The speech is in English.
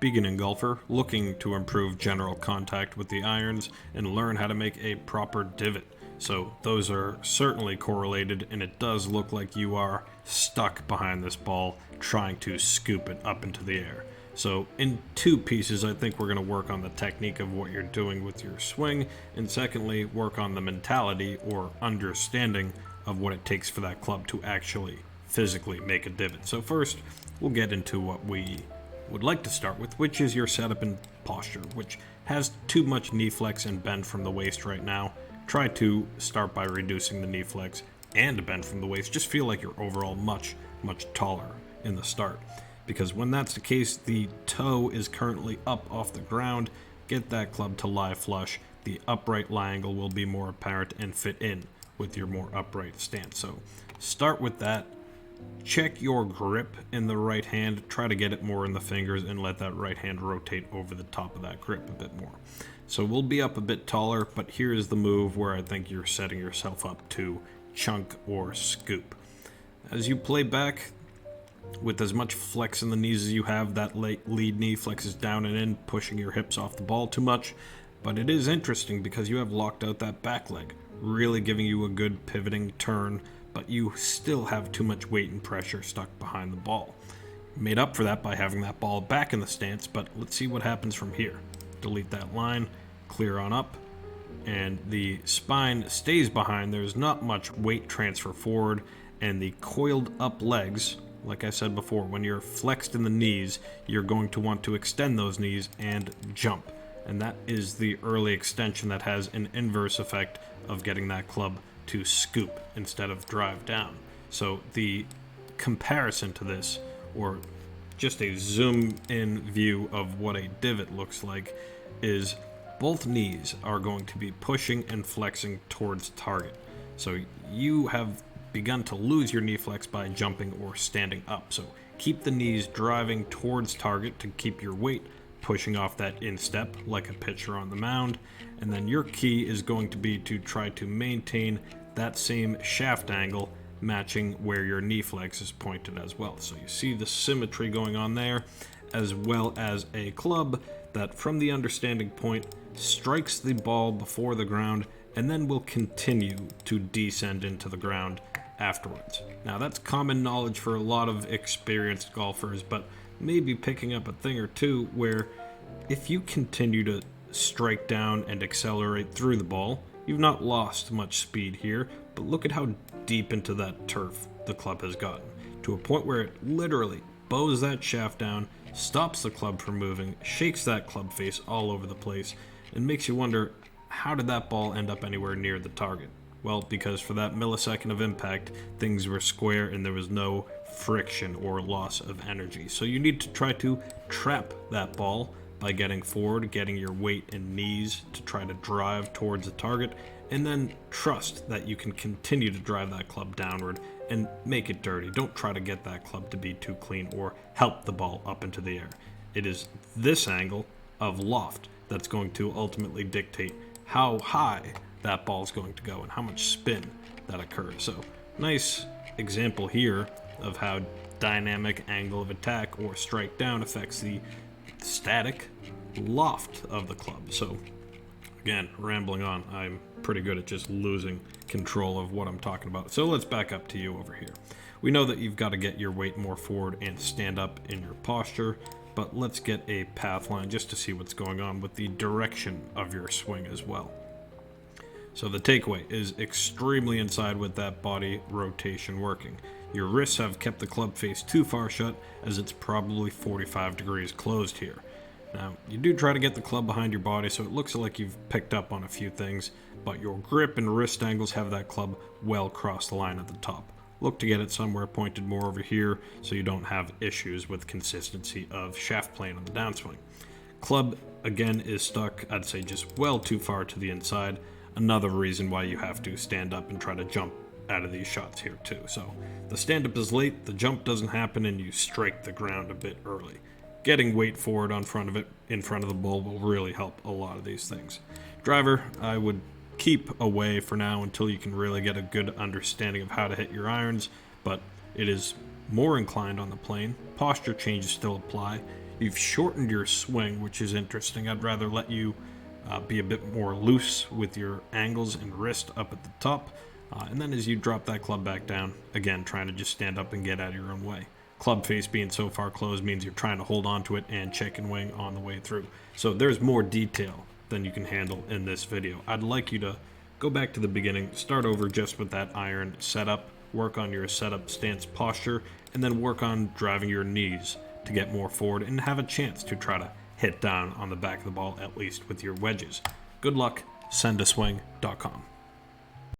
beginning golfer looking to improve general contact with the irons and learn how to make a proper divot. So those are certainly correlated, and it does look like you are stuck behind this ball trying to scoop it up into the air. So in two pieces, I think we're going to work on the technique of what you're doing with your swing, and secondly, work on the mentality or understanding of what it takes for that club to actually physically make a divot. So first, we'll get into what we would like to start with, which is your setup and posture, which has too much knee flex and bend from the waist right now. Try to start by reducing the knee flex and bend from the waist. Just feel like you're overall much taller in the start. Because when that's the case, the toe is currently up off the ground. Get that club to lie flush. The upright lie angle will be more apparent and fit in with your more upright stance. So start with that. Check your grip in the right hand. Try to get it more in the fingers and let that right hand rotate over the top of that grip a bit more. So we'll be up a bit taller, but here's the move where I think you're setting yourself up to chunk or scoop. As you play back, with as much flex in the knees as you have, that lead knee flexes down and in, pushing your hips off the ball too much. But it is interesting because you have locked out that back leg, really giving you a good pivoting turn, but you still have too much weight and pressure stuck behind the ball. Made up for that by having that ball back in the stance, but let's see what happens from here. Delete that line, clear on up, and the spine stays behind. There's not much weight transfer forward, and the coiled up legs, like I said before, when you're flexed in the knees, you're going to want to extend those knees and jump. And that is the early extension that has an inverse effect of getting that club to scoop instead of drive down. So the comparison to this, or just a zoom in view of what a divot looks like, is both knees are going to be pushing and flexing towards target. So you have begun to lose your knee flex by jumping or standing up. So keep the knees driving towards target to keep your weight pushing off that instep like a pitcher on the mound. And then your key is going to be to try to maintain that same shaft angle matching where your knee flex is pointed as well. So you see the symmetry going on there, as well as a club that from the understanding point strikes the ball before the ground and then will continue to descend into the ground afterwards. Now that's common knowledge for a lot of experienced golfers, but maybe picking up a thing or two where if you continue to strike down and accelerate through the ball, you've not lost much speed here, but look at how deep into that turf the club has gotten, to a point where it literally bows that shaft down, stops the club from moving, shakes that club face all over the place, and makes you wonder, how did that ball end up anywhere near the target? Well, because for that millisecond of impact, things were square and there was no friction or loss of energy. So you need to try to trap that ball by getting forward, getting your weight and knees to try to drive towards the target, and then trust that you can continue to drive that club downward and make it dirty. Don't try to get that club to be too clean or help the ball up into the air. It is this angle of loft that's going to ultimately dictate how high that ball is going to go and how much spin that occurs. So nice example here of how dynamic angle of attack or strike down affects the static loft of the club. So again, rambling on, I'm pretty good at just losing control of what I'm talking about. So let's back up to you over here. We know that you've got to get your weight more forward and stand up in your posture, but let's get a path line just to see what's going on with the direction of your swing as well. So the takeaway is extremely inside with that body rotation working. Your wrists have kept the club face too far shut, as it's probably 45 degrees closed here. Now, you do try to get the club behind your body, so it looks like you've picked up on a few things, but your grip and wrist angles have that club well across the line at the top. Look to get it somewhere pointed more over here so you don't have issues with consistency of shaft plane on the downswing. Club, again, is stuck, I'd say, just well too far to the inside. Another reason why you have to stand up and try to jump out of these shots here too. So the stand-up is late, the jump doesn't happen, and you strike the ground a bit early. Getting weight forward in front of the ball will really help a lot of these things. Driver, I would keep away for now until you can really get a good understanding of how to hit your irons, but it is more inclined on the plane. Posture changes still apply. You've shortened your swing, which is interesting. I'd rather let you be a bit more loose with your angles and wrist up at the top. And then as you drop that club back down, again, trying to just stand up and get out of your own way. Club face being so far closed means you're trying to hold on to it and chicken wing on the way through. So there's more detail than you can handle in this video. I'd like you to go back to the beginning, start over just with that iron setup, work on your setup stance posture, and then work on driving your knees to get more forward and have a chance to try to hit down on the back of the ball, at least with your wedges. Good luck, sendaswing.com.